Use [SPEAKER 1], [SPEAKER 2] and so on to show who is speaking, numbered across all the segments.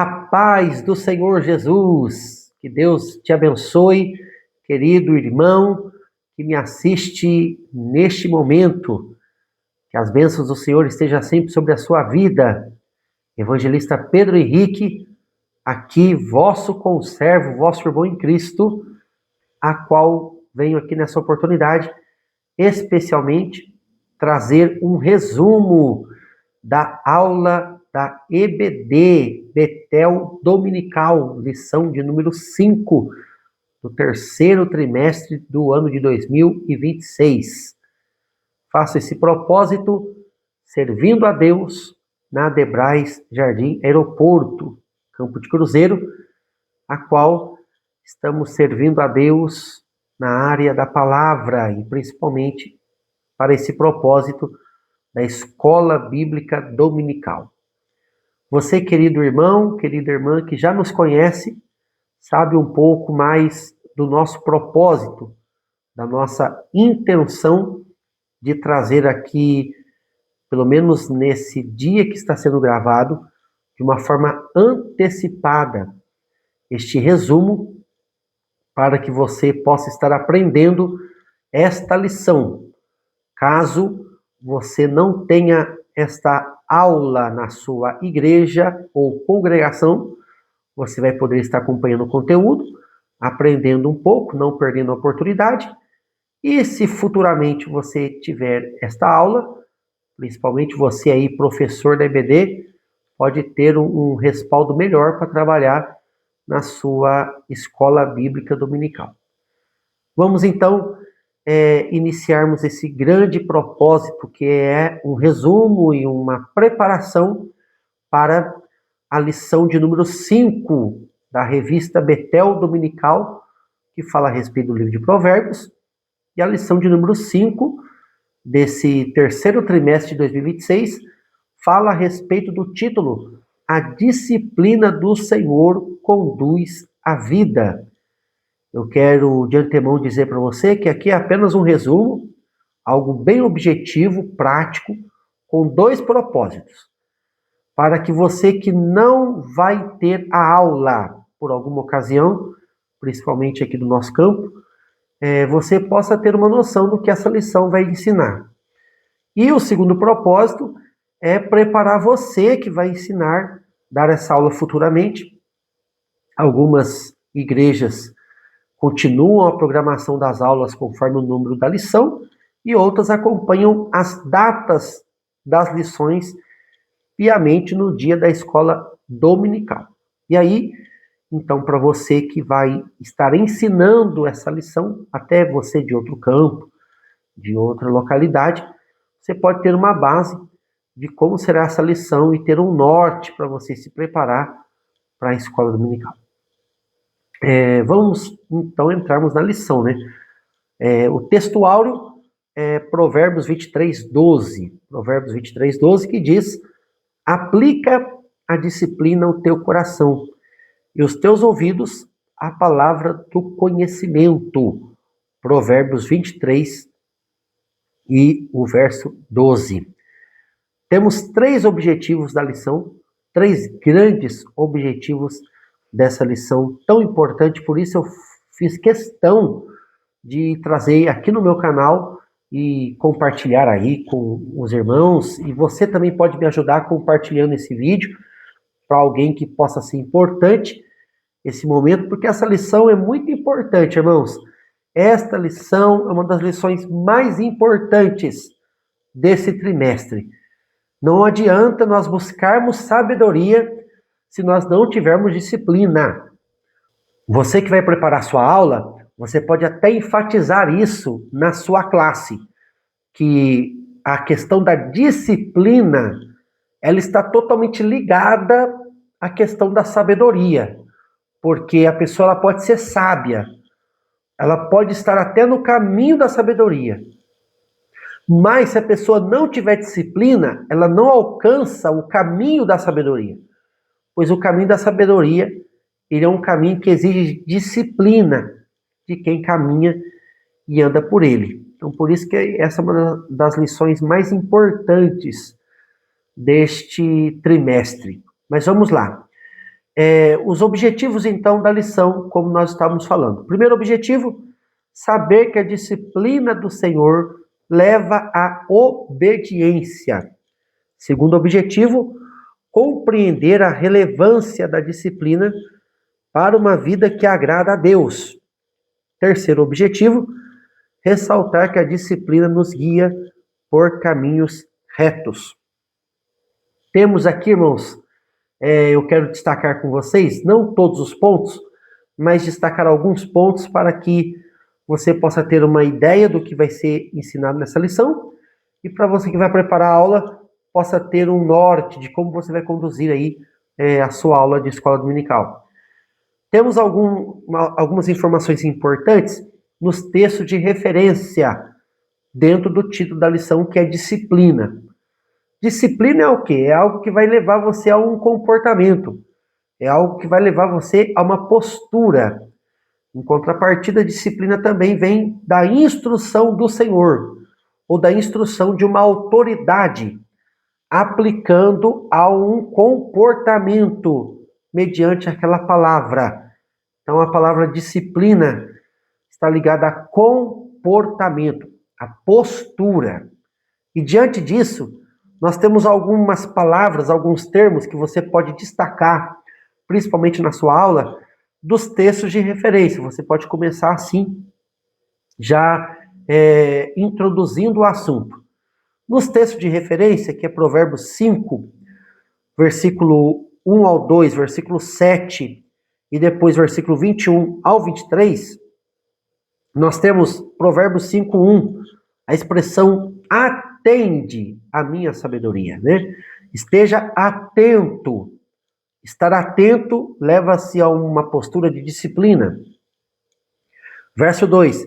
[SPEAKER 1] A paz do Senhor Jesus, que Deus te abençoe, querido irmão que me assiste neste momento, que as bênçãos do Senhor estejam sempre sobre a sua vida. Evangelista Pedro Henrique, aqui, vosso conservo, vosso irmão em Cristo, a qual venho aqui nessa oportunidade, especialmente, trazer um resumo da aula da EBD, Betel Dominical, lição de número 5, do terceiro trimestre do ano de 2026. Faço esse propósito servindo a Deus na Debrais Jardim Aeroporto, Campo de Cruzeiro, a qual estamos servindo a Deus na área da palavra e principalmente para esse propósito da Escola Bíblica Dominical. Você, querido irmão, querida irmã, que já nos conhece, sabe um pouco mais do nosso propósito, da nossa intenção de trazer aqui, pelo menos nesse dia que está sendo gravado, de uma forma antecipada, este resumo, para que você possa estar aprendendo esta lição. Caso você não tenha esta aula na sua igreja ou congregação, você vai poder estar acompanhando o conteúdo, aprendendo um pouco, não perdendo a oportunidade. E se futuramente você tiver esta aula, principalmente você aí, professor da EBD, pode ter um respaldo melhor para trabalhar na sua escola bíblica dominical. Vamos então iniciarmos esse grande propósito, que é um resumo e uma preparação para a lição de número 5 da revista Betel Dominical, que fala a respeito do livro de Provérbios, e a lição de número 5 desse terceiro trimestre de 2026 fala a respeito do título A Disciplina do Senhor Conduz a Vida. Eu quero de antemão dizer para você que aqui é apenas um resumo, algo bem objetivo, prático, com 2 propósitos. Para que você que não vai ter a aula por alguma ocasião, principalmente aqui do nosso campo, você possa ter uma noção do que essa lição vai ensinar. E o segundo propósito é preparar você que vai ensinar, dar essa aula futuramente. Algumas igrejas continuam a programação das aulas conforme o número da lição e outras acompanham as datas das lições piamente no dia da escola dominical. E aí, então, para você que vai estar ensinando essa lição, até você de outro campo, de outra localidade, você pode ter uma base de como será essa lição e ter um norte para você se preparar para a escola dominical. Vamos, então, entrarmos na lição, né? O texto áureo é Provérbios 23:12. Provérbios 23:12, que diz: aplica a disciplina ao teu coração e os teus ouvidos a palavra do conhecimento. Provérbios 23 e o verso 12. Temos 3 objetivos da lição, 3 grandes objetivos dessa lição tão importante, por isso eu fiz questão de trazer aqui no meu canal e compartilhar aí com os irmãos, e você também pode me ajudar compartilhando esse vídeo para alguém que possa ser importante esse momento, porque essa lição é muito importante, irmãos. Esta lição é uma das lições mais importantes desse trimestre. Não adianta nós buscarmos sabedoria se nós não tivermos disciplina. Você que vai preparar sua aula, você pode até enfatizar isso na sua classe, que a questão da disciplina, ela está totalmente ligada à questão da sabedoria, porque a pessoa ela pode ser sábia, ela pode estar até no caminho da sabedoria, mas se a pessoa não tiver disciplina, ela não alcança o caminho da sabedoria, pois o caminho da sabedoria, ele é um caminho que exige disciplina de quem caminha e anda por ele. Então, por isso que essa é uma das lições mais importantes deste trimestre. Mas vamos lá. Os objetivos, então, da lição, como nós estávamos falando. Primeiro objetivo, saber que a disciplina do Senhor leva à obediência. Segundo objetivo, compreender a relevância da disciplina para uma vida que agrada a Deus. Terceiro objetivo, ressaltar que a disciplina nos guia por caminhos retos. Temos aqui, irmãos, eu quero destacar com vocês, não todos os pontos, mas destacar alguns pontos para que você possa ter uma ideia do que vai ser ensinado nessa lição e para você que vai preparar a aula, possa ter um norte de como você vai conduzir aí a sua aula de escola dominical. Temos algumas informações importantes nos textos de referência dentro do título da lição, que é disciplina. Disciplina é o quê? É algo que vai levar você a um comportamento. É algo que vai levar você a uma postura. Em contrapartida, a disciplina também vem da instrução do Senhor, ou da instrução de uma autoridade, aplicando a um comportamento mediante aquela palavra. Então, a palavra disciplina está ligada a comportamento, a postura. E diante disso, nós temos algumas palavras, alguns termos que você pode destacar, principalmente na sua aula, dos textos de referência. Você pode começar assim, já introduzindo o assunto. Nos textos de referência, que é Provérbios 5, versículo 1 ao 2, versículo 7, e depois versículo 21 ao 23, nós temos Provérbios 5, 1, a expressão atende a minha sabedoria, né? Esteja atento. Estar atento leva-se a uma postura de disciplina. Verso 2,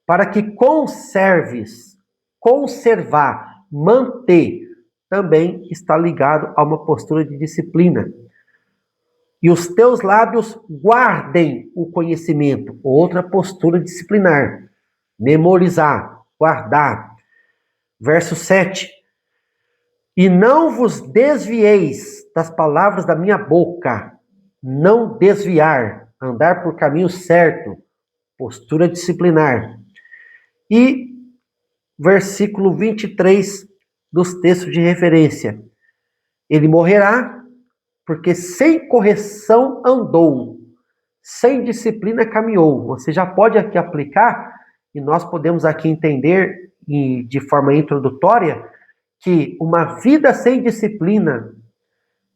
[SPEAKER 1] para que conserves, conservar, manter, também está ligado a uma postura de disciplina. E os teus lábios guardem o conhecimento, outra postura disciplinar. Memorizar, guardar. Verso 7. E não vos desvieis das palavras da minha boca. Não desviar, andar por caminho certo, postura disciplinar. E versículo 23 dos textos de referência. Ele morrerá porque sem correção andou, sem disciplina caminhou. Você já pode aqui aplicar, e nós podemos aqui entender de forma introdutória, que uma vida sem disciplina,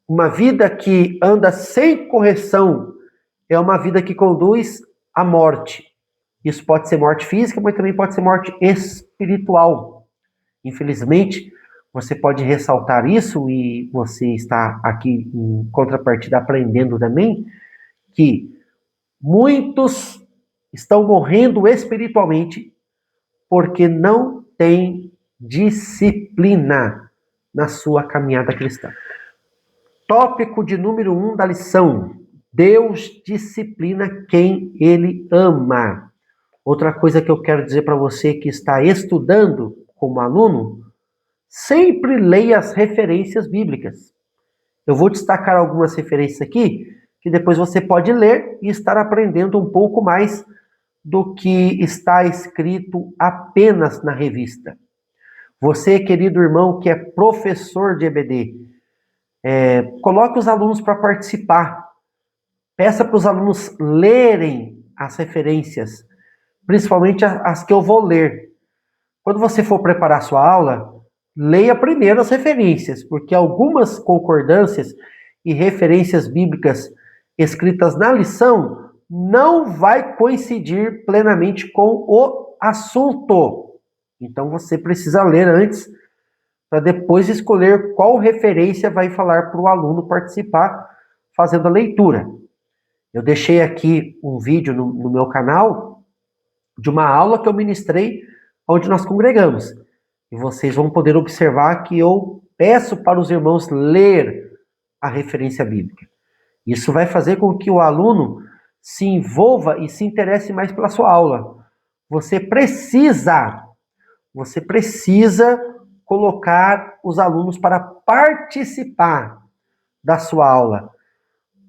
[SPEAKER 1] uma vida que anda sem correção, é uma vida que conduz à morte. Isso pode ser morte física, mas também pode ser morte espiritual. Infelizmente, você pode ressaltar isso, e você está aqui em contrapartida aprendendo também, que muitos estão morrendo espiritualmente porque não têm disciplina na sua caminhada cristã. Tópico de número 1 da lição: Deus disciplina quem Ele ama. Outra coisa que eu quero dizer para você que está estudando como aluno, sempre leia as referências bíblicas. Eu vou destacar algumas referências aqui, que depois você pode ler e estar aprendendo um pouco mais do que está escrito apenas na revista. Você, querido irmão, que é professor de EBD, coloque os alunos para participar. Peça para os alunos lerem as referências, principalmente as que eu vou ler. Quando você for preparar sua aula, leia primeiro as referências, porque algumas concordâncias e referências bíblicas escritas na lição não vai coincidir plenamente com o assunto. Então você precisa ler antes, para depois escolher qual referência vai falar para o aluno participar fazendo a leitura. Eu deixei aqui um vídeo no meu canal de uma aula que eu ministrei onde nós congregamos. E vocês vão poder observar que eu peço para os irmãos ler a referência bíblica. Isso vai fazer com que o aluno se envolva e se interesse mais pela sua aula. Você precisa colocar os alunos para participar da sua aula.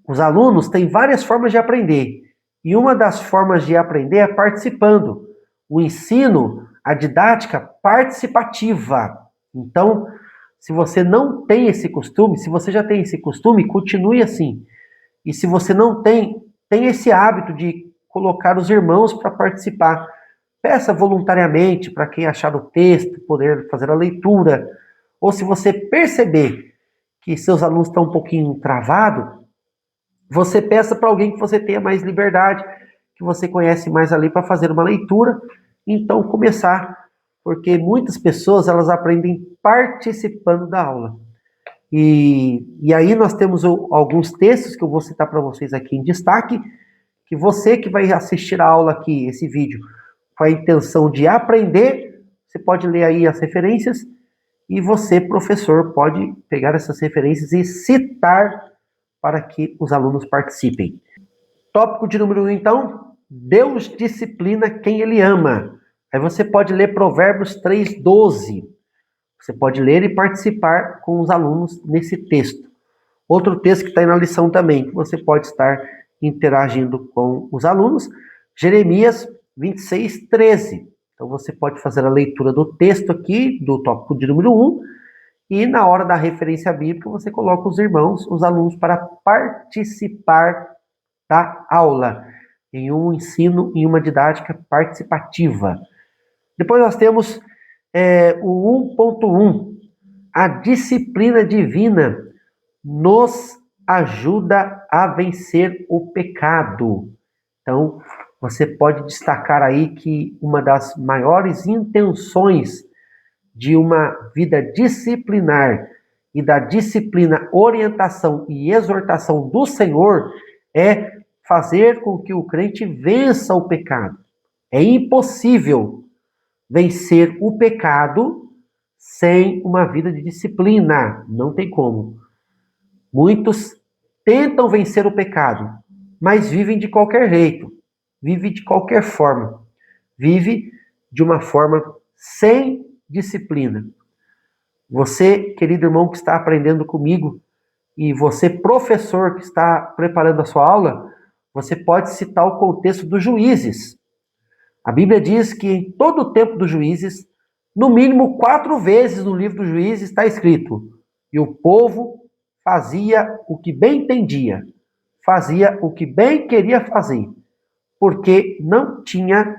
[SPEAKER 1] os alunos têm várias formas de aprender. E uma das formas de aprender é participando. O ensino, a didática participativa. Então, se você não tem esse costume, se você já tem esse costume, continue assim. E se você não tem, tem esse hábito de colocar os irmãos para participar. Peça voluntariamente para quem achar o texto, poder fazer a leitura. Ou se você perceber que seus alunos estão um pouquinho travados, você peça para alguém que você tenha mais liberdade, que você conhece mais ali para fazer uma leitura, então começar, porque muitas pessoas elas aprendem participando da aula. E aí nós temos alguns textos que eu vou citar para vocês aqui em destaque, que você que vai assistir a aula aqui, esse vídeo, com a intenção de aprender, você pode ler aí as referências, e você, professor, pode pegar essas referências e citar para que os alunos participem. Tópico de número 1, então, Deus disciplina quem Ele ama. Aí você pode ler Provérbios 3:12. Você pode ler e participar com os alunos nesse texto. Outro texto que está aí na lição também, que você pode estar interagindo com os alunos, Jeremias 26:13. Então você pode fazer a leitura do texto aqui, do tópico de número 1, e na hora da referência bíblica você coloca os irmãos, os alunos, para participar da aula, em um ensino, em uma didática participativa. Depois nós temos o 1.1, a disciplina divina nos ajuda a vencer o pecado. Então, você pode destacar aí que uma das maiores intenções de uma vida disciplinar e da disciplina, orientação e exortação do Senhor é fazer com que o crente vença o pecado. É impossível vencer o pecado sem uma vida de disciplina. Não tem como. Muitos tentam vencer o pecado, mas vivem de qualquer jeito, vivem de qualquer forma, vive de uma forma sem disciplina. Você, querido irmão que está aprendendo comigo, e você, professor que está preparando a sua aula, você pode citar o contexto dos juízes. A Bíblia diz que em todo o tempo dos juízes, no mínimo 4 vezes no livro dos juízes está escrito: e o povo fazia o que bem entendia, fazia o que bem queria fazer, porque não tinha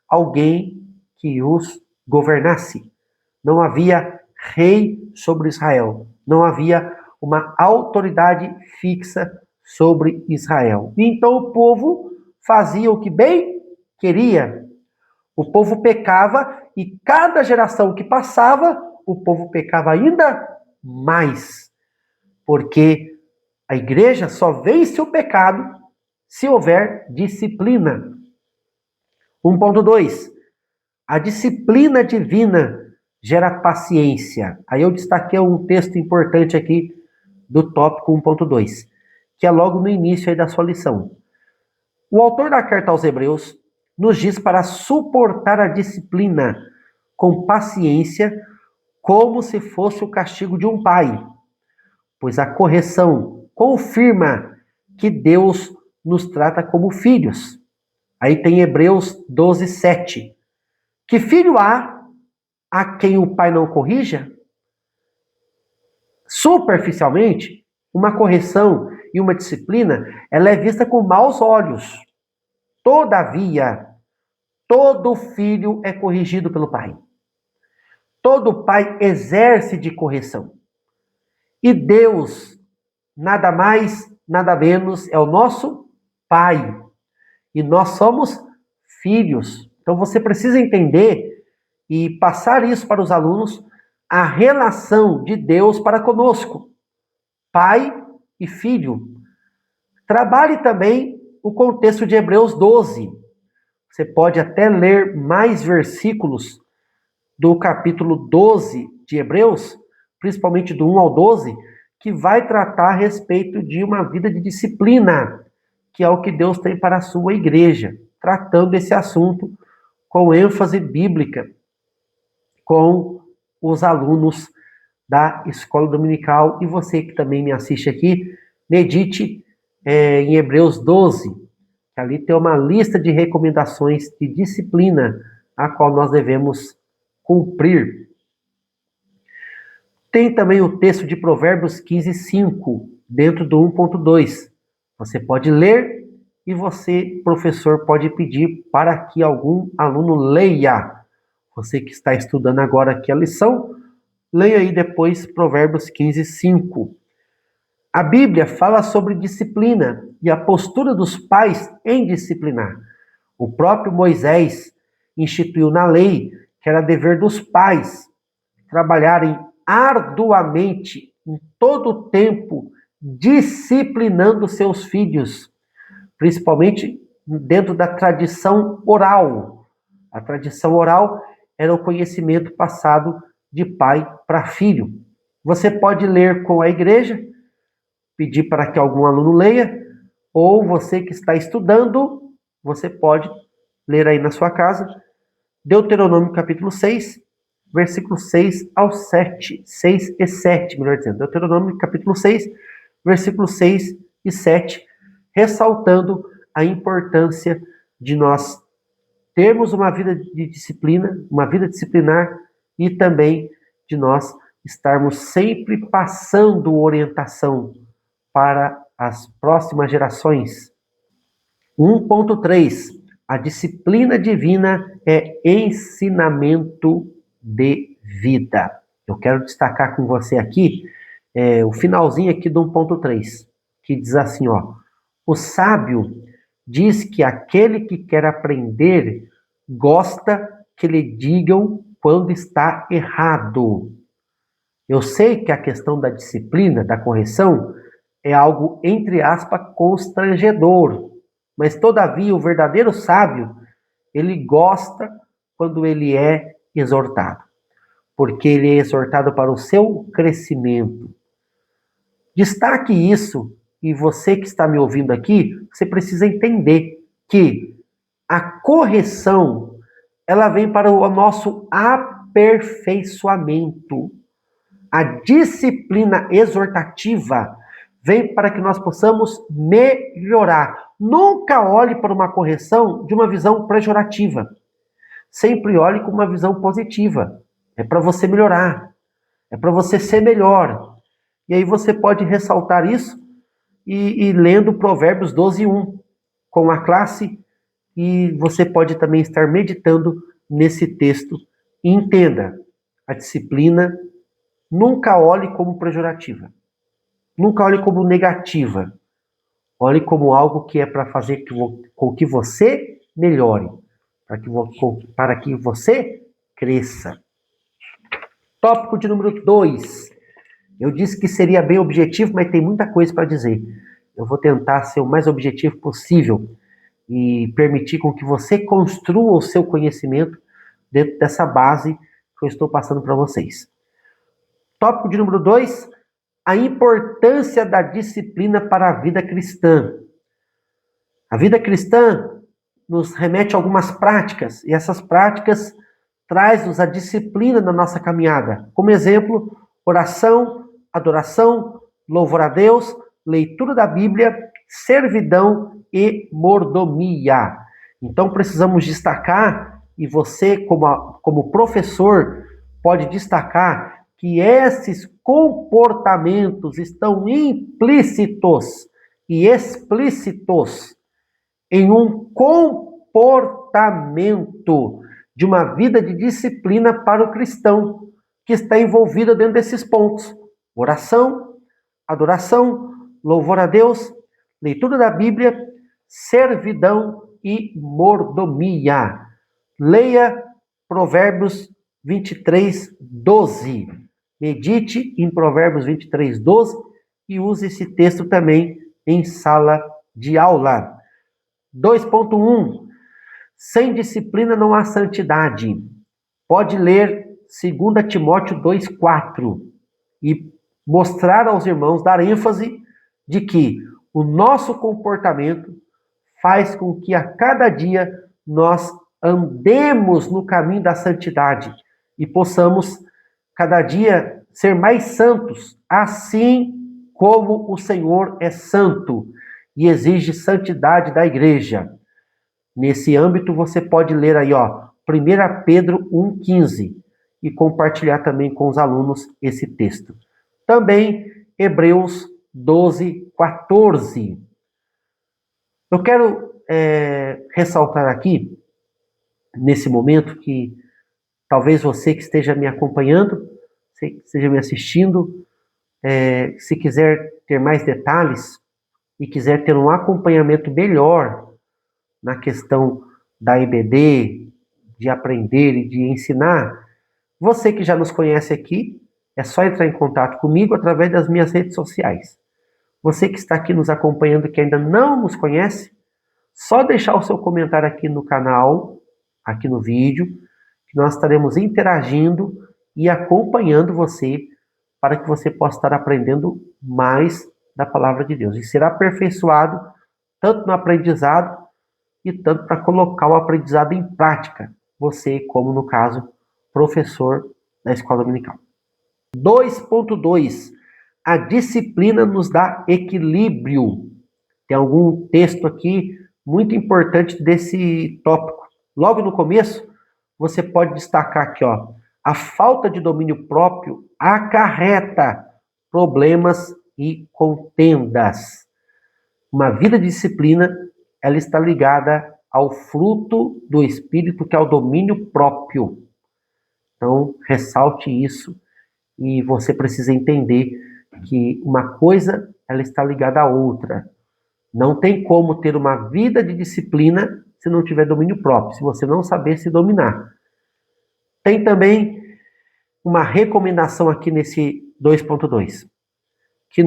[SPEAKER 1] alguém que os governasse. Não havia rei sobre Israel. Não havia uma autoridade fixa sobre Israel. Então o povo fazia o que bem queria. O povo pecava e cada geração que passava, o povo pecava ainda mais. Porque a igreja só vence o pecado se houver disciplina. 1.2. A disciplina divina gera paciência. Aí eu destaquei um texto importante aqui do tópico 1.2, que é logo no início aí da sua lição. O autor da carta aos Hebreus nos diz para suportar a disciplina com paciência, como se fosse o castigo de um pai, pois a correção confirma que Deus nos trata como filhos. Aí tem Hebreus 12:7. Que filho há a quem o pai não corrija? Superficialmente, uma correção e uma disciplina, ela é vista com maus olhos. Todavia, todo filho é corrigido pelo pai. Todo pai exerce de correção. E Deus, nada mais, nada menos, é o nosso pai. E nós somos filhos. Então você precisa entender e passar isso para os alunos, a relação de Deus para conosco, pai e filho. Trabalhe também o contexto de Hebreus 12. Você pode até ler mais versículos do capítulo 12 de Hebreus, principalmente do 1 ao 12, que vai tratar a respeito de uma vida de disciplina, que é o que Deus tem para a sua igreja, tratando esse assunto com ênfase bíblica, com os alunos da escola dominical. E você que também me assiste aqui, medite em Hebreus 12, que ali tem uma lista de recomendações de disciplina a qual nós devemos cumprir. Tem também o texto de Provérbios 15:5, dentro do 1.2. Você pode ler e você, professor, pode pedir para que algum aluno leia. Você que está estudando agora aqui a lição, leia aí depois Provérbios 15:5. A Bíblia fala sobre disciplina e a postura dos pais em disciplinar. O próprio Moisés instituiu na lei que era dever dos pais trabalharem arduamente em todo o tempo, disciplinando seus filhos, principalmente dentro da tradição oral. A tradição oral era o conhecimento passado de pai para filho. Você pode ler com a igreja, pedir para que algum aluno leia, ou você que está estudando, você pode ler aí na sua casa, Deuteronômio capítulo 6, versículos 6 ao 7, 6 e 7, melhor dizendo, Deuteronômio capítulo 6, versículos 6 e 7, ressaltando a importância de nós termos uma vida de disciplina, uma vida disciplinar, e também de nós estarmos sempre passando orientação para as próximas gerações. 1.3. A disciplina divina é ensinamento de vida. Eu quero destacar com você aqui o finalzinho aqui do 1.3, que diz assim, ó: o sábio diz que aquele que quer aprender gosta que lhe digam quando está errado. Eu sei que a questão da disciplina, da correção, é algo, entre aspas, constrangedor. Mas, todavia, o verdadeiro sábio, ele gosta quando ele é exortado. Porque ele é exortado para o seu crescimento. Destaque isso, e você que está me ouvindo aqui, você precisa entender que a correção, ela vem para o nosso aperfeiçoamento. A disciplina exortativa vem para que nós possamos melhorar. Nunca olhe para uma correção de uma visão pejorativa. Sempre olhe com uma visão positiva. É para você melhorar. É para você ser melhor. E aí você pode ressaltar isso e lendo Provérbios 12:1 com a classe, e você pode também estar meditando nesse texto. E entenda, a disciplina nunca olhe como pejorativa. Nunca olhe como negativa. Olhe como algo que é para fazer com que você melhore, para que você cresça. Tópico de número 2. Eu disse que seria bem objetivo, mas tem muita coisa para dizer. Eu vou tentar ser o mais objetivo possível e permitir com que você construa o seu conhecimento dentro dessa base que eu estou passando para vocês. Tópico de número 2, a importância da disciplina para a vida cristã. A vida cristã nos remete a algumas práticas, e essas práticas traz-nos a disciplina na nossa caminhada. Como exemplo, oração, adoração, louvor a Deus, leitura da Bíblia, servidão e mordomia. Então precisamos destacar, e você como professor pode destacar, que esses comportamentos estão implícitos e explícitos em um comportamento de uma vida de disciplina para o cristão, que está envolvida dentro desses pontos: oração, adoração, louvor a Deus, leitura da Bíblia, servidão e mordomia. Leia Provérbios 23:12. Medite em Provérbios 23:12 e use esse texto também em sala de aula. 2.1. Sem disciplina não há santidade. Pode ler 2 Timóteo 2:4 e mostrar aos irmãos, dar ênfase de que o nosso comportamento faz com que a cada dia nós andemos no caminho da santidade e possamos cada dia ser mais santos, assim como o Senhor é santo. e exige santidade da igreja. Nesse âmbito, você pode ler aí, 1 Pedro 1,15 e compartilhar também com os alunos esse texto. Também Hebreus 12,14. Eu quero ressaltar aqui, nesse momento, que talvez você que esteja me acompanhando, você que esteja me assistindo, se quiser ter mais detalhes e quiser ter um acompanhamento melhor na questão da EBD, de aprender e de ensinar, você que já nos conhece aqui, é só entrar em contato comigo através das minhas redes sociais. Você que está aqui nos acompanhando que ainda não nos conhece, só deixar o seu comentário aqui no canal, aqui no vídeo, que nós estaremos interagindo e acompanhando você para que você possa estar aprendendo mais da palavra de Deus e ser aperfeiçoado tanto no aprendizado e tanto para colocar o aprendizado em prática, você como no caso professor da escola dominical. 2.2. A disciplina nos dá equilíbrio. Tem algum texto aqui muito importante desse tópico. Logo no começo, você pode destacar aqui, a falta de domínio próprio acarreta problemas e contendas. Uma vida de disciplina, ela está ligada ao fruto do Espírito, que é o domínio próprio. Então, ressalte isso e você precisa entender que uma coisa, ela está ligada à outra. Não tem como ter uma vida de disciplina se não tiver domínio próprio, se você não saber se dominar. Tem também uma recomendação aqui nesse 2.2, que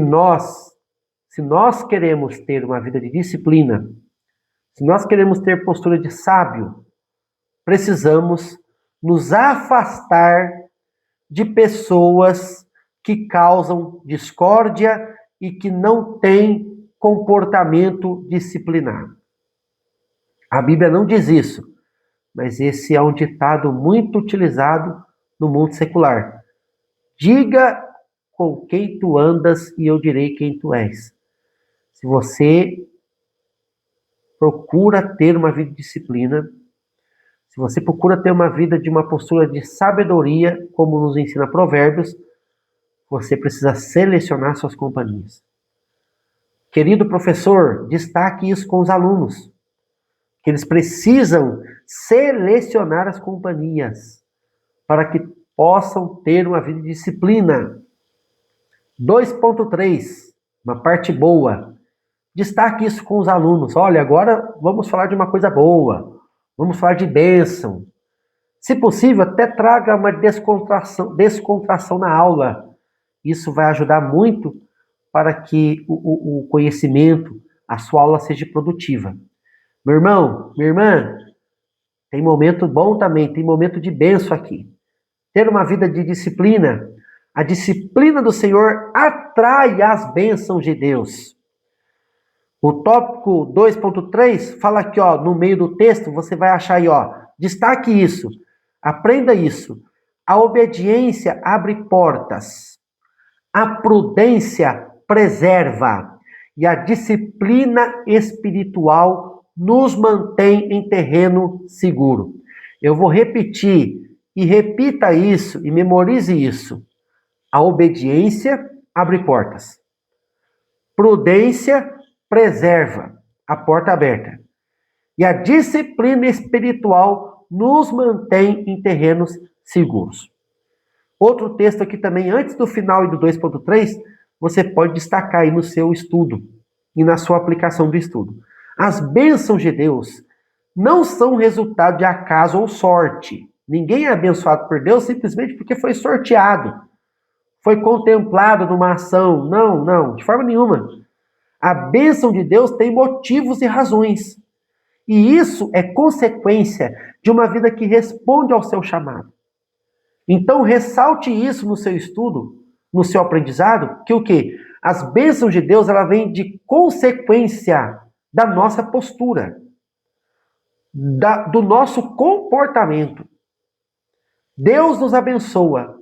[SPEAKER 1] se nós queremos ter uma vida de disciplina, se nós queremos ter postura de sábio, precisamos nos afastar de pessoas que causam discórdia e que não têm comportamento disciplinado. A Bíblia não diz isso, mas esse é um ditado muito utilizado no mundo secular. Diga com quem tu andas e eu direi quem tu és. Se você procura ter uma vida de disciplina, se você procura ter uma vida de uma postura de sabedoria, como nos ensina Provérbios, você precisa selecionar suas companhias. Querido professor, destaque isso com os alunos, que eles precisam selecionar as companhias para que possam ter uma vida de disciplina. 2.3, uma parte boa. Destaque isso com os alunos. Olha, agora vamos falar de uma coisa boa. Vamos falar de bênção. Se possível, até traga uma descontração na aula. Isso vai ajudar muito para que o conhecimento, a sua aula seja produtiva. Meu irmão, minha irmã, tem momento bom também, tem momento de bênção aqui. Ter uma vida de disciplina, a disciplina do Senhor atrai as bênçãos de Deus. O tópico 2.3 fala aqui, no meio do texto, você vai achar aí, destaque isso, aprenda isso. A obediência abre portas, a prudência preserva e a disciplina espiritual nos mantém em terreno seguro. Eu vou repetir, e repita isso, e memorize isso. A obediência abre portas. Prudência preserva a porta aberta. E a disciplina espiritual nos mantém em terrenos seguros. Outro texto aqui também, antes do final e do 2.3, você pode destacar aí no seu estudo e na sua aplicação do estudo. As bênçãos de Deus não são resultado de acaso ou sorte. Ninguém é abençoado por Deus simplesmente porque foi sorteado, foi contemplado numa ação. Não, de forma nenhuma. A bênção de Deus tem motivos e razões. E isso é consequência de uma vida que responde ao seu chamado. Então, ressalte isso no seu estudo, no seu aprendizado, que o quê? As bênçãos de Deus, ela vem de consequência da nossa postura, do nosso comportamento. Deus nos abençoa.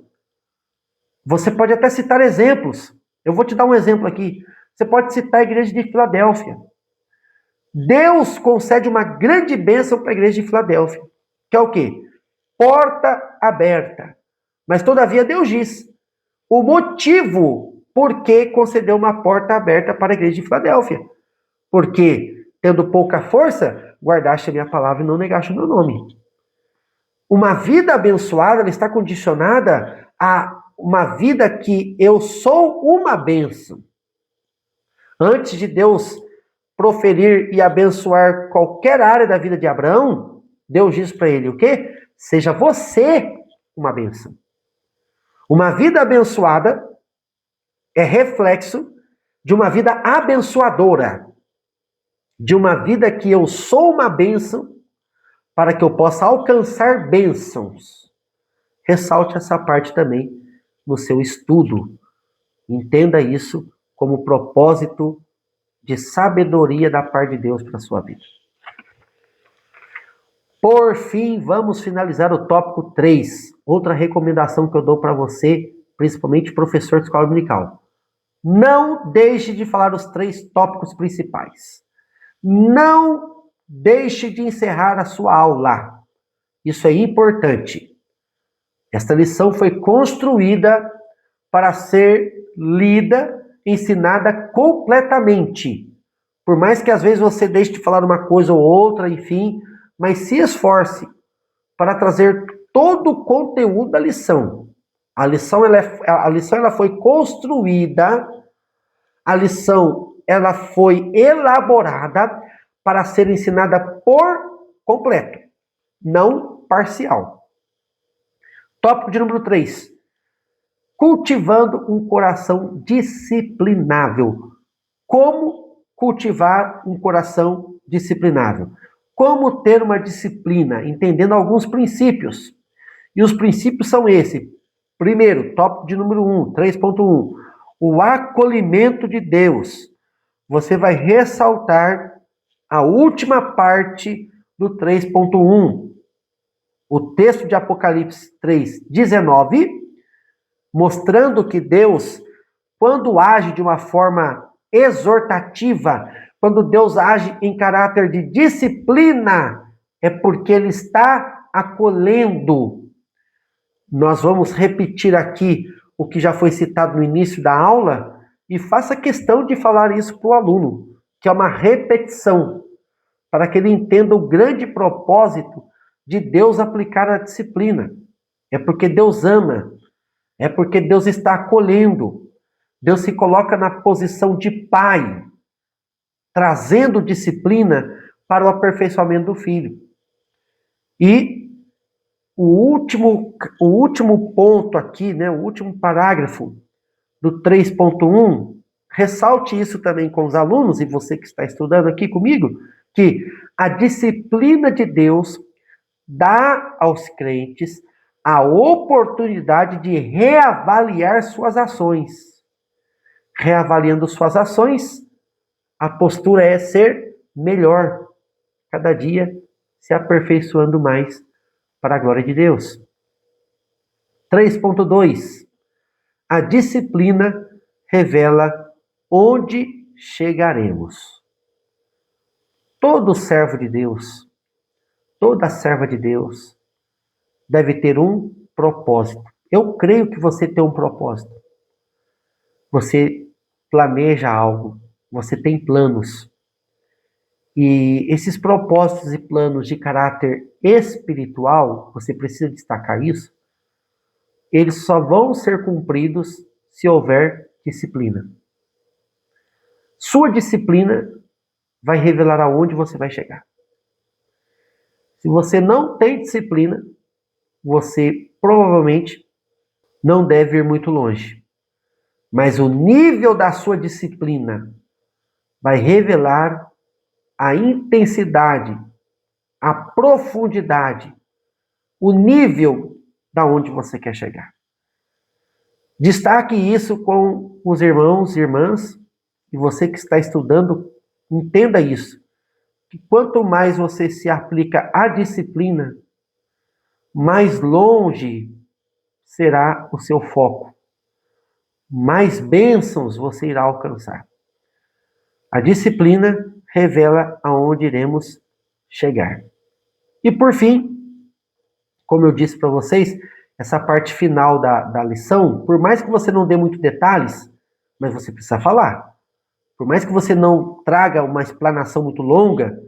[SPEAKER 1] Você pode até citar exemplos. Eu vou te dar um exemplo aqui. Você pode citar a igreja de Filadélfia. Deus concede uma grande bênção para a igreja de Filadélfia, que é o quê? Porta aberta. Mas, todavia, Deus diz o motivo por que concedeu uma porta aberta para a igreja de Filadélfia. Porque, tendo pouca força, guardaste a minha palavra e não negaste o meu nome. Uma vida abençoada, ela está condicionada a uma vida que eu sou uma bênção. Antes de Deus proferir e abençoar qualquer área da vida de Abraão, Deus diz para ele o quê? Seja você uma bênção. Uma vida abençoada é reflexo de uma vida abençoadora. De uma vida que eu sou uma bênção para que eu possa alcançar bênçãos. Ressalte essa parte também no seu estudo. Entenda isso como propósito de sabedoria da parte de Deus para a sua vida. Por fim, vamos finalizar o tópico 3. Outra recomendação que eu dou para você, principalmente professor de escola dominical. Não deixe de falar os 3 tópicos principais. Não deixe de encerrar a sua aula. Isso é importante. Esta lição foi construída para ser lida, ensinada completamente. Por mais que às vezes você deixe de falar uma coisa ou outra, enfim, mas se esforce para trazer todo o conteúdo da lição. A lição ela foi construída, a lição ela foi elaborada para ser ensinada por completo, não parcial. Tópico de número 3. Cultivando um coração disciplinável. Como cultivar um coração disciplinável? Como ter uma disciplina? Entendendo alguns princípios. E os princípios são esses. Primeiro, tópico de número 1, 3.1. O acolhimento de Deus. Você vai ressaltar a última parte do 3.1. O texto de Apocalipse 3:19, mostrando que Deus, quando age de uma forma exortativa, quando Deus age em caráter de disciplina, é porque Ele está acolhendo. Nós vamos repetir aqui o que já foi citado no início da aula e faça questão de falar isso para o aluno, que é uma repetição, para que ele entenda o grande propósito de Deus aplicar a disciplina. É porque Deus ama, é porque Deus está acolhendo. Deus se coloca na posição de pai, trazendo disciplina para o aperfeiçoamento do filho. E o último ponto aqui, né, o último parágrafo do 3.1, ressalte isso também com os alunos, e você que está estudando aqui comigo, que a disciplina de Deus dá aos crentes a oportunidade de reavaliar suas ações. Reavaliando suas ações, a postura é ser melhor, cada dia se aperfeiçoando mais para a glória de Deus. 3.2. A disciplina revela onde chegaremos. Todo servo de Deus, toda serva de Deus, deve ter um propósito. Eu creio que você tem um propósito. Você planeja algo, você tem planos. E esses propósitos e planos de caráter espiritual, você precisa destacar isso, eles só vão ser cumpridos se houver disciplina. Sua disciplina vai revelar aonde você vai chegar. Se você não tem disciplina, você provavelmente não deve ir muito longe. Mas o nível da sua disciplina vai revelar a intensidade, a profundidade, o nível da onde você quer chegar. Destaque isso com os irmãos e irmãs, e você que está estudando, entenda isso. Que quanto mais você se aplica à disciplina, mais longe será o seu foco. Mais bênçãos você irá alcançar. A disciplina revela aonde iremos chegar. E por fim, como eu disse para vocês, essa parte final da lição, por mais que você não dê muitos detalhes, mas você precisa falar. Por mais que você não traga uma explanação muito longa,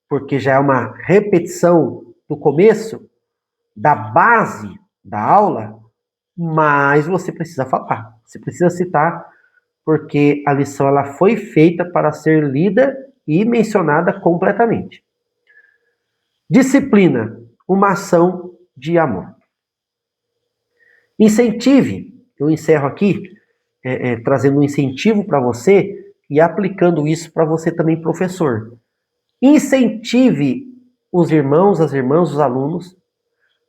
[SPEAKER 1] porque já é uma repetição do começo, da base da aula, mas você precisa falar. Você precisa citar, porque a lição ela foi feita para ser lida e mencionada completamente. Disciplina, uma ação de amor. Incentive, eu encerro aqui, trazendo um incentivo para você e aplicando isso para você também, professor. Incentive os irmãos, as irmãs, os alunos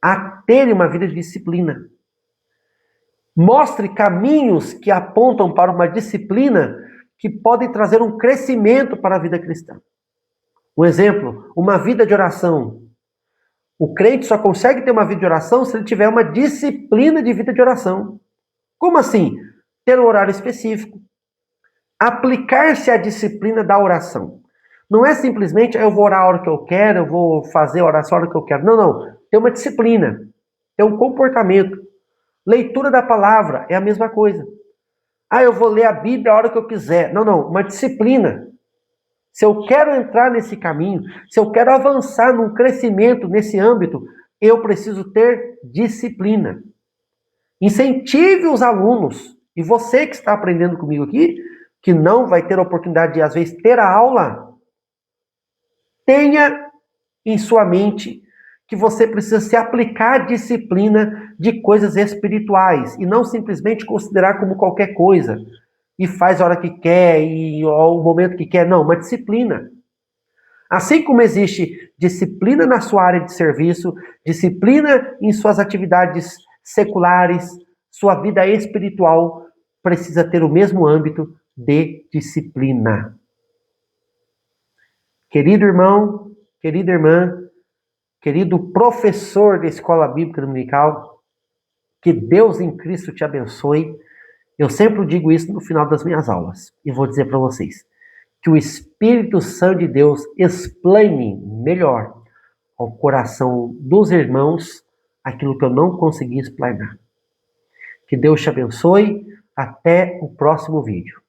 [SPEAKER 1] a terem uma vida de disciplina. Mostre caminhos que apontam para uma disciplina que podem trazer um crescimento para a vida cristã. Um exemplo, uma vida de oração. O crente só consegue ter uma vida de oração se ele tiver uma disciplina de vida de oração. Como assim? Ter um horário específico. Aplicar-se à disciplina da oração. Não é simplesmente eu vou orar a hora que eu quero, eu vou fazer a oração a hora que eu quero. Não, não. Tem uma disciplina. Tem um comportamento. Leitura da palavra é a mesma coisa. Ah, eu vou ler a Bíblia a hora que eu quiser. Não, não. Uma disciplina. Se eu quero entrar nesse caminho, se eu quero avançar num crescimento nesse âmbito, eu preciso ter disciplina. Incentive os alunos. E você que está aprendendo comigo aqui, que não vai ter a oportunidade de, às vezes, ter a aula, tenha em sua mente que você precisa se aplicar à disciplina de coisas espirituais e não simplesmente considerar como qualquer coisa e faz a hora que quer e o momento que quer. Não, uma disciplina. Assim como existe disciplina na sua área de serviço, disciplina em suas atividades seculares, sua vida espiritual precisa ter o mesmo âmbito de disciplina. Querido irmão, querida irmã, querido professor da Escola Bíblica Dominical, que Deus em Cristo te abençoe. Eu sempre digo isso no final das minhas aulas. E vou dizer para vocês que o Espírito Santo de Deus explane melhor ao coração dos irmãos aquilo que eu não consegui explanar. Que Deus te abençoe. Até o próximo vídeo.